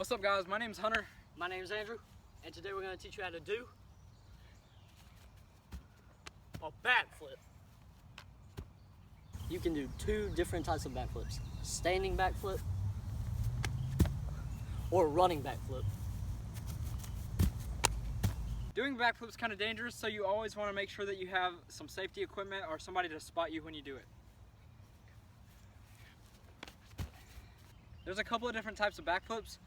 What's up, guys? My name's Hunter. My name's Andrew, and today we're going to teach you how to do a backflip. You can do two different types of backflips: standing backflip or running backflip. Doing backflip is kind of dangerous, so you always want to make sure that you have some safety equipment or somebody to spot you when you do it. There's a couple of different types of backflips.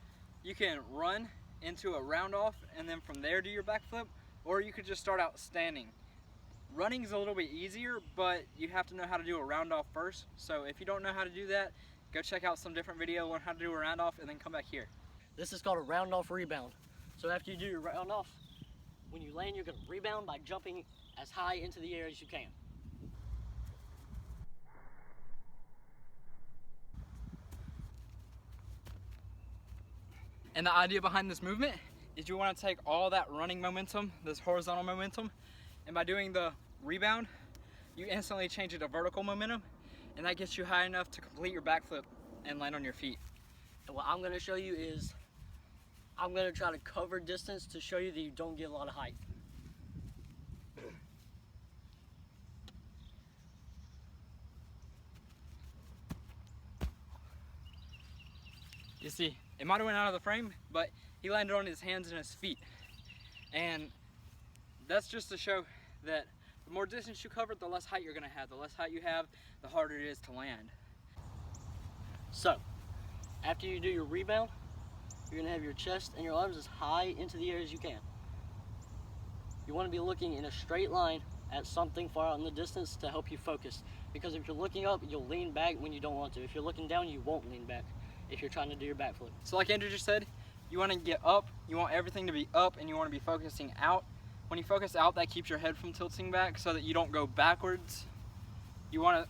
You can run into a roundoff and then from there do your backflip, or you could just start out standing. Running is a little bit easier, but you have to know how to do a roundoff first. So if you don't know how to do that, go check out some different video, learn how to do a roundoff, and then come back here. This is called a roundoff rebound. So after you do your roundoff, when you land, you're going to rebound by jumping as high into the air as you can. And the idea behind this movement is you want to take all that running momentum, this horizontal momentum, and by doing the rebound, you instantly change it to vertical momentum, and that gets you high enough to complete your backflip and land on your feet. And what I'm going to show you is, I'm going to try to cover distance to show you that you don't get a lot of height. You see, it might have went out of the frame, but he landed on his hands and his feet. And that's just to show that the more distance you cover, the less height you're gonna have. The less height you have, the harder it is to land. So, after you do your rebound, you're gonna have your chest and your arms as high into the air as you can. You wanna be looking in a straight line at something far out in the distance to help you focus. Because if you're looking up, you'll lean back when you don't want to. If you're looking down, you won't lean back if you're trying to do your backflip. So like Andrew just said, you want to get up, you want everything to be up, and you want to be focusing out. When you focus out, that keeps your head from tilting back so that you don't go backwards. You want to,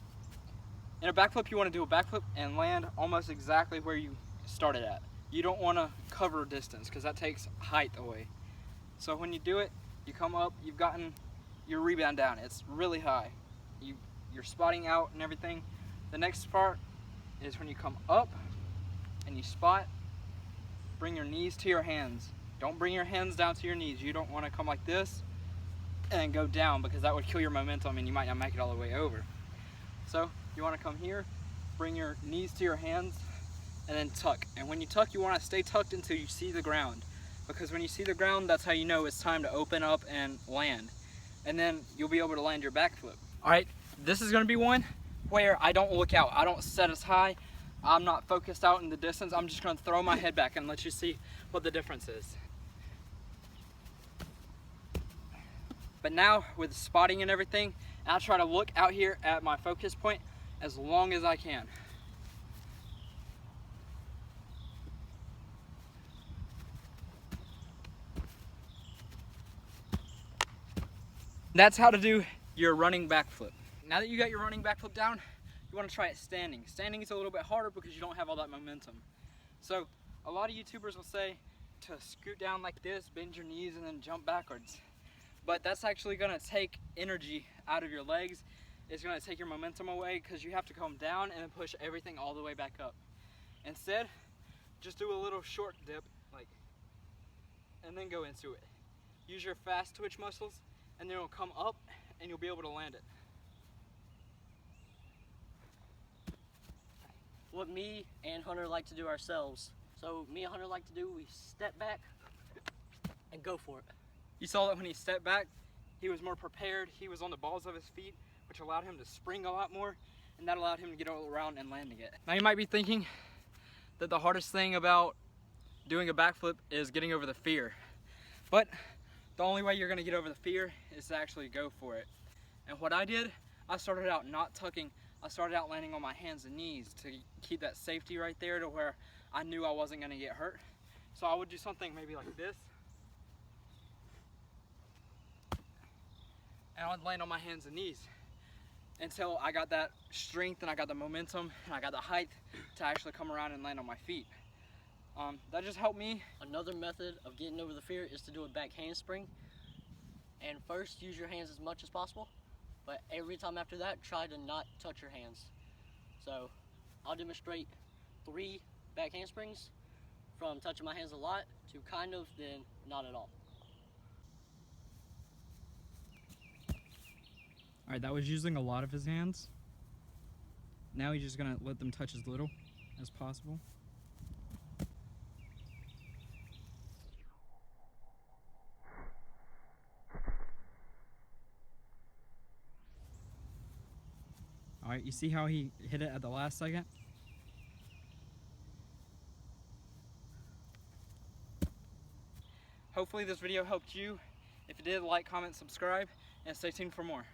in a backflip, you want to do a backflip and land almost exactly where you started at. You don't want to cover distance because that takes height away. So when you do it, you come up, you've gotten your rebound down. It's really high. You're spotting out and everything. The next part is when you come up and you spot, bring your knees to your hands. Don't bring your hands down to your knees. You don't want to come like this and go down because that would kill your momentum and you might not make it all the way over. So you want to come here, bring your knees to your hands, and then tuck. And when you tuck, you want to stay tucked until you see the ground, because when you see the ground, that's how you know it's time to open up and land. And then you'll be able to land your backflip. All right, this is going to be one where I don't look out. I don't set as high. I'm not focused out in the distance. I'm just going to throw my head back and let you see what the difference is. But now with spotting and everything, I'll try to look out here at my focus point as long as I can. That's how to do your running backflip. Now that you got your running backflip down, you want to try it standing. Standing is a little bit harder because you don't have all that momentum. So a lot of YouTubers will say to scoot down like this, bend your knees, and then jump backwards. But that's actually going to take energy out of your legs. It's going to take your momentum away because you have to come down and then push everything all the way back up. Instead, just do a little short dip, and then go into it. Use your fast twitch muscles, and then it'll come up and you'll be able to land it. What me and Hunter like to do ourselves. So me and Hunter like to do, we step back and go for it. You saw that when he stepped back, he was more prepared. He was on the balls of his feet, which allowed him to spring a lot more, and that allowed him to get all around and landing it. Now you might be thinking that the hardest thing about doing a backflip is getting over the fear. But the only way you're gonna get over the fear is to actually go for it. And what I did, I started out not tucking. I started out landing on my hands and knees to keep that safety right there to where I knew I wasn't gonna get hurt. So I would do something maybe like this. And I would land on my hands and knees until I got that strength and I got the momentum and I got the height to actually come around and land on my feet. That just helped me. Another method of getting over the fear is to do a back handspring. And first, use your hands as much as possible. But every time after that, try to not touch your hands. So I'll demonstrate 3 back handsprings from touching my hands a lot to kind of, then not at all. Alright, that was using a lot of his hands. Now he's just gonna let them touch as little as possible. Alright, you see how he hit it at the last second? Hopefully this video helped you. If it did, like, comment, subscribe, and stay tuned for more.